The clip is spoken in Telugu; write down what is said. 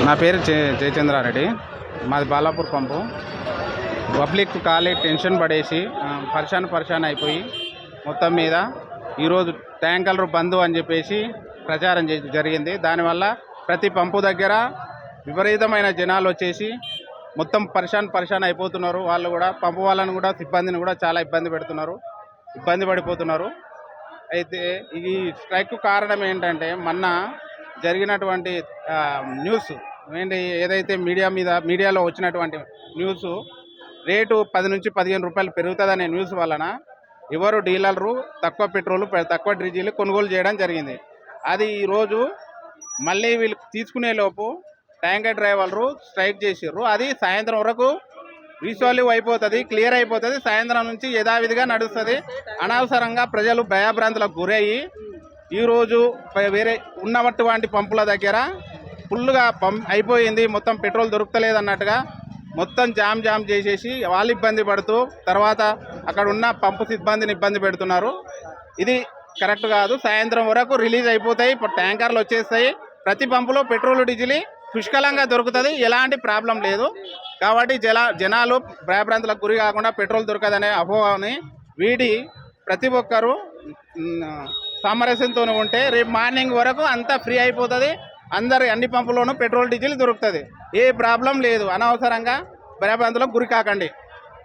నా పేరు జయచంద్రారెడ్డి. మాది బాలాపూర్ పంపు. పబ్లిక్ ఖాళీ టెన్షన్ పడేసి పరిశాన్ అయిపోయి మొత్తం మీద ఈరోజు ట్యాంకర్లు బంద్ అని చెప్పేసి ప్రచారం జరిగింది. దానివల్ల ప్రతి పంపు దగ్గర విపరీతమైన జనాలు వచ్చేసి మొత్తం పరిశాన్ అయిపోతున్నారు. వాళ్ళు కూడా పంపు వాళ్ళని కూడా సిబ్బందిని కూడా చాలా ఇబ్బంది పడిపోతున్నారు. అయితే ఈ స్ట్రైక్ కారణం ఏంటంటే మొన్న జరిగినటువంటి న్యూస్ ఏదైతే మీడియాలో వచ్చినటువంటి న్యూస్ రేటు 10 నుంచి 15 రూపాయలు పెరుగుతుందనే న్యూస్ వలన ఎవరు డీలర్లు తక్కువ పెట్రోల్ తక్కువ డీజిల్ కొనుగోలు చేయడం జరిగింది. అది ఈరోజు మళ్ళీ వీళ్ళు తీసుకునే లోపు ట్యాంకర్ డ్రైవర్లు స్ట్రైక్ చేసారు. అది సాయంత్రం వరకు రీసాల్వ్ అయిపోతుంది, క్లియర్ అయిపోతుంది. సాయంత్రం నుంచి యథావిధిగా నడుస్తుంది. అనవసరంగా ప్రజలు భయభ్రాంతులకు గురయ్యి ఈరోజు వేరే ఉన్నటువంటి పంపుల దగ్గర ఫుల్గా అయిపోయింది, మొత్తం పెట్రోల్ దొరుకుతలేదు అన్నట్టుగా మొత్తం జామ్ చేసేసి వాళ్ళు ఇబ్బంది పడుతూ తర్వాత అక్కడ ఉన్న పంపు సిబ్బందిని ఇబ్బంది పెడుతున్నారు. ఇది కరెక్ట్ కాదు. సాయంత్రం వరకు రిలీజ్ అయిపోతాయి, ట్యాంకర్లు వచ్చేస్తాయి. ప్రతి పంపులో పెట్రోల్ డీజిల్ పుష్కలంగా దొరుకుతుంది, ఎలాంటి ప్రాబ్లం లేదు. కాబట్టి జనాలు భయభ్రాంతులకు గురి కాకుండా పెట్రోల్ దొరకదనే అపోహని వీడి ప్రతి ఒక్కరూ సామరస్యంతో ఉంటే రేపు మార్నింగ్ వరకు అంతా ఫ్రీ అయిపోతుంది. అన్ని పంపుల్లోనూ పెట్రోల్ డీజిల్ దొరుకుతుంది, ఏ ప్రాబ్లం లేదు. అనవసరంగా భయభ్రాంతులకు గురి కాకండి.